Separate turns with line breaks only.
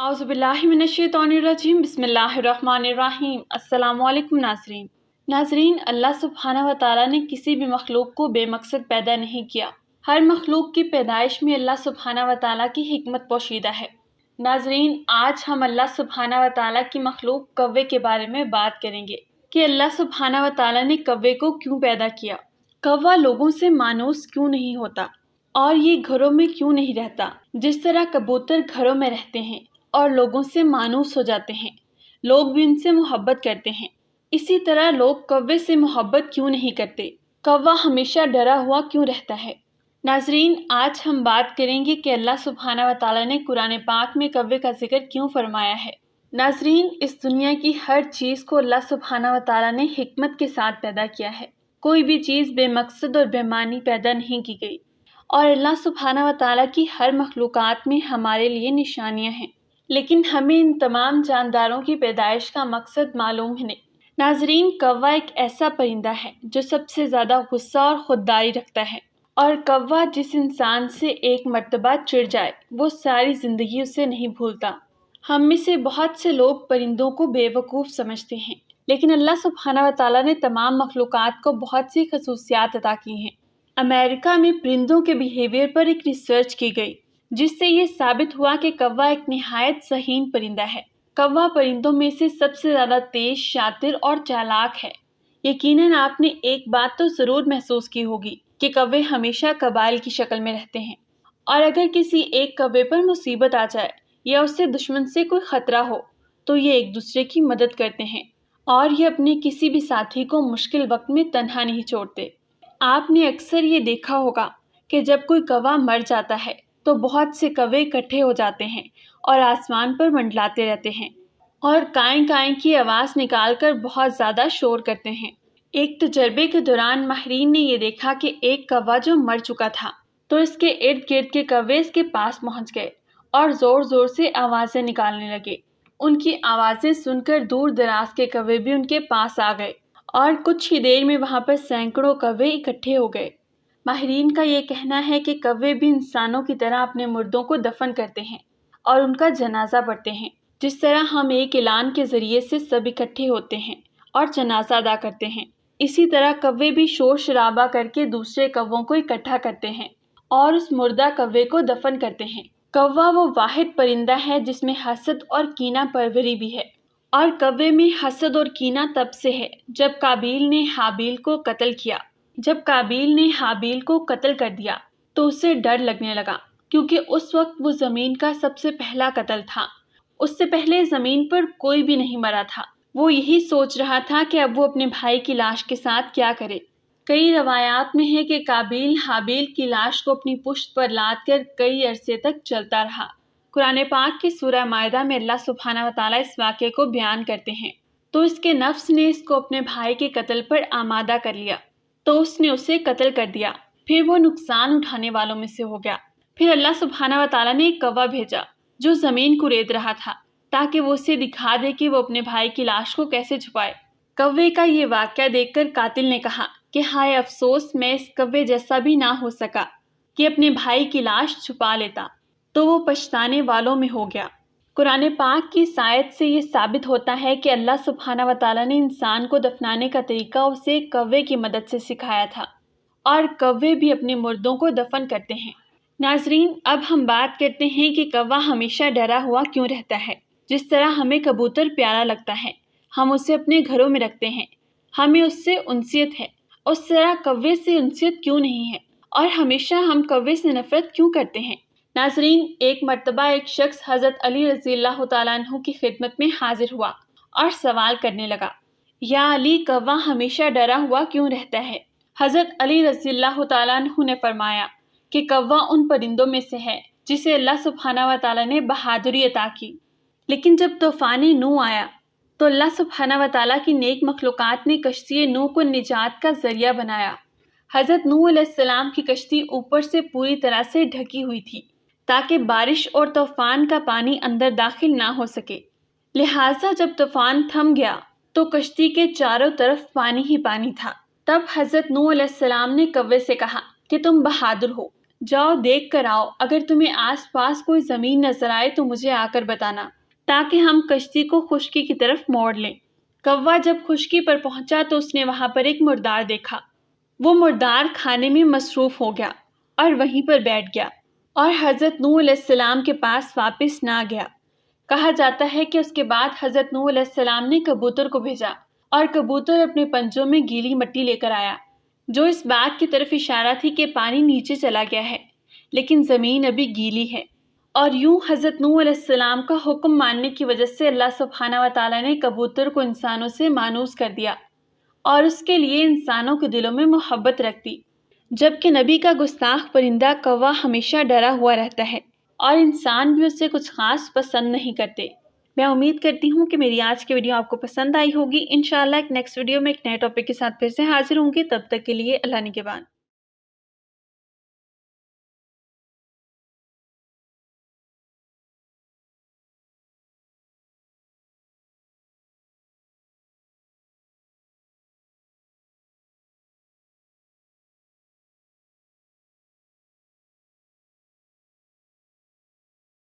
औज़ु बिल्लाहि मिनश्शैतानिर्रजीम बिस्मिल्लाहिर्रहमानिर्रहीम। अस्सलामु अलैकुम नाज़रीन, अल्लाह सुब्हानहु व तआला ने किसी भी मखलूक को बेमकसद पैदा नहीं किया। हर मखलूक की पैदाइश में अल्लाह सुब्हानहु व तआला की हिकमत पोशीदा है। नाज़रीन, आज हम अल्लाह सुब्हानहु व तआला की मखलूक कव्वे के बारे में बात करेंगे कि अल्लाह सुब्हानहु व तआला ने कव्वे को क्यों पैदा किया। कव्वा लोगों से मानूस क्यों नहीं होता और ये घरों में क्यों नहीं रहता। जिस तरह कबूतर घरों में रहते हैं और लोगों से मानूस हो जाते हैं, लोग भी उनसे मोहब्बत करते हैं, इसी तरह लोग कव्वे से मोहब्बत क्यों नहीं करते। कव्वा हमेशा डरा हुआ क्यों रहता है। नाजरीन, आज हम बात करेंगे कि अल्लाह सुब्हानहु व तआला ने कुरान पाक में कव्वे का जिक्र क्यों फरमाया है। नाजरीन, इस दुनिया की हर चीज़ को अल्लाह सुब्हानहु व तआला ने हिकमत के साथ पैदा किया है। कोई भी चीज़ बेमकसद और बेमानी पैदा नहीं की गई और अल्लाह सुब्हानहु व तआला की हर मखलूक़ात में हमारे लिए निशानियाँ हैं, लेकिन हमें इन तमाम जानदारों की पैदाइश का मकसद मालूम ही नहीं। नाजरीन, कव्वा एक ऐसा परिंदा है जो सबसे ज़्यादा गुस्सा और खुददारी रखता है, और कव्वा जिस इंसान से एक मर्तबा चिढ़ जाए वो सारी ज़िंदगी उसे नहीं भूलता। हम में से बहुत से लोग परिंदों को बेवकूफ़ समझते हैं, लेकिन अल्लाह सुब्हानहु व तआला ने तमाम मखलूक़ात को बहुत सी खसूसियात अता की हैं। अमेरिका में परिंदों के बिहेवियर पर एक रिसर्च की गई, जिससे ये साबित हुआ कि कव्वा एक निहायत ज़हीन परिंदा है। कव्वा परिंदों में से सबसे ज़्यादा तेज, शातिर और चालाक है। यकीनन आपने एक बात तो ज़रूर महसूस की होगी कि कव्वे हमेशा कबाइल की शक्ल में रहते हैं, और अगर किसी एक कव्वे पर मुसीबत आ जाए या उससे दुश्मन से कोई ख़तरा हो तो ये एक दूसरे की मदद करते हैं, और ये अपने किसी भी साथी को मुश्किल वक्त में तन्हा नहीं छोड़ते। आपने अक्सर ये देखा होगा कि जब कोई कव्वा मर जाता है तो बहुत से कव्वे इकट्ठे हो जाते हैं और आसमान पर मंडलाते रहते हैं और काएं काएं की आवाज़ निकालकर बहुत ज़्यादा शोर करते हैं। एक तजर्बे के दौरान माहिरीन ने यह देखा कि एक कव्वा जो मर चुका था तो इसके इर्द गिर्द के कव्वे इसके पास पहुंच गए और ज़ोर ज़ोर से आवाज़ें निकालने लगे। उनकी आवाज़ें सुनकर दूर दराज के कव्वे भी उनके पास आ गए और कुछ ही देर में वहाँ पर सैकड़ों कव्वे इकट्ठे हो गए। माहिरीन का ये कहना है कि कव्वे भी इंसानों की तरह अपने मुर्दों को दफन करते हैं और उनका जनाजा पढ़ते हैं। जिस तरह हम एक ऐलान के ज़रिए से सब इकट्ठे होते हैं और जनाजा अदा करते हैं, इसी तरह कव्वे भी शोर शराबा करके दूसरे कव्वों को इकट्ठा करते हैं और उस मुर्दा कव्वे को दफन करते हैं। कव्वा वो वाहिद परिंदा है जिसमें हसद और कीना परवरी भी है, और कव्वे में हसद और कीना तब से है जब काबिल ने हाबिल को कत्ल किया। जब काबिल ने हाबिल को कत्ल कर दिया तो उसे डर लगने लगा, क्योंकि उस वक्त वो ज़मीन का सबसे पहला कत्ल था। उससे पहले ज़मीन पर कोई भी नहीं मरा था। वो यही सोच रहा था कि अब वो अपने भाई की लाश के साथ क्या करे। कई रवायात में है कि काबिल हाबिल की लाश को अपनी पुश्त पर लाद कर कई अरसे तक चलता रहा। कुरान पाक की सूरह माइदा में अल्लाह सुब्हानहु व तआला इस वाक़े को बयान करते हैं। तो इसके नफ्स ने इसको अपने भाई के कत्ल पर आमादा कर लिया, तो उसने उसे कत्ल कर दिया। फिर वो नुकसान उठाने वालों में से हो गया। फिर अल्लाह सुब्हानहु व तआला ने एक कव्वा भेजा जो ज़मीन को रेत रहा था, ताकि वो उसे दिखा दे कि वो अपने भाई की लाश को कैसे छुपाए। कव्वे का ये वाक़या देखकर कातिल ने कहा कि हाय अफसोस, मैं इस कव्वे जैसा भी ना हो सका कि अपने भाई की लाश छुपा लेता। तो वो पछताने वालों में हो गया। कुरान पाक की इस आयत से ये साबित होता है कि अल्लाह सुब्हानहु व तआला ने इंसान को दफनाने का तरीका उसे कव्वे की मदद से सिखाया था, और कव्वे भी अपने मुर्दों को दफन करते हैं। नाजरीन, अब हम बात करते हैं कि कव्वा हमेशा डरा हुआ क्यों रहता है। जिस तरह हमें कबूतर प्यारा लगता है, हम उसे अपने घरों में रखते हैं, हमें उससे उनसियत है, उस तरह कव्वे से उनसियत क्यों नहीं है, और हमेशा हम कव्वे से नफरत क्यों करते हैं। नाजरीन, एक मर्तबा एक शख्स हज़रत अली रज़ियल्लाहु तआला अन्हु की खिदमत में हाजिर हुआ और सवाल करने लगा, या अली, कव्वा हमेशा डरा हुआ क्यों रहता है। हज़रत अली रज़ियल्लाहु तआला अन्हु ने फरमाया कि कव्वा उन परिंदों में से है जिसे अल्लाह सुब्हानहु व तआला ने बहादुरी अता की। लेकिन जब तूफ़ान नूह आया तो अल्लाह सुब्हानहु व तआला की नेक मखलूक़ात ने कश्ती नूह को निजात का ज़रिया बनाया। हज़रत नूह अलैहिस्सलाम की कश्ती ऊपर से पूरी तरह से ढकी हुई थी, ताकि बारिश और तूफ़ान का पानी अंदर दाखिल ना हो सके। लिहाजा जब तूफ़ान थम गया तो कश्ती के चारों तरफ पानी ही पानी था। तब हज़रत नूह अलैहिस्सलाम ने कव्वे से कहा कि तुम बहादुर हो, جاؤ دیکھ کر آؤ، اگر تمہیں آس پاس کوئی زمین نظر آئے تو مجھے آ کر بتانا تاکہ ہم کشتی کو خشکی کی طرف موڑ لیں۔ کوا جب خشکی پر پہنچا تو اس نے وہاں پر ایک مردار دیکھا۔ وہ مردار کھانے میں مصروف ہو گیا اور وہیں پر بیٹھ گیا اور حضرت نوح علیہ السلام کے پاس واپس نہ گیا۔ کہا جاتا ہے کہ اس کے بعد حضرت نوح علیہ السلام نے کبوتر کو بھیجا اور کبوتر اپنے پنجوں میں گیلی مٹی لے کر آیا، جو اس بات کی طرف اشارہ تھی کہ پانی نیچے چلا گیا ہے لیکن زمین ابھی گیلی ہے۔ اور یوں حضرت نوح علیہ السلام کا حکم ماننے کی وجہ سے اللہ سبحانہ و تعالیٰ نے کبوتر کو انسانوں سے مانوس کر دیا اور اس کے لیے انسانوں کے دلوں میں محبت رکھ دی، جبکہ نبی کا گستاخ پرندہ کوا ہمیشہ ڈرا ہوا رہتا ہے اور انسان بھی اس سے کچھ خاص پسند نہیں کرتے۔ میں امید کرتی ہوں کہ میری آج کی ویڈیو آپ کو پسند آئی ہوگی۔ انشاءاللہ ایک نیکسٹ ویڈیو میں ایک نئے ٹاپک کے ساتھ پھر سے حاضر ہوں گی، تب تک کے لیے اللہ نگہبان۔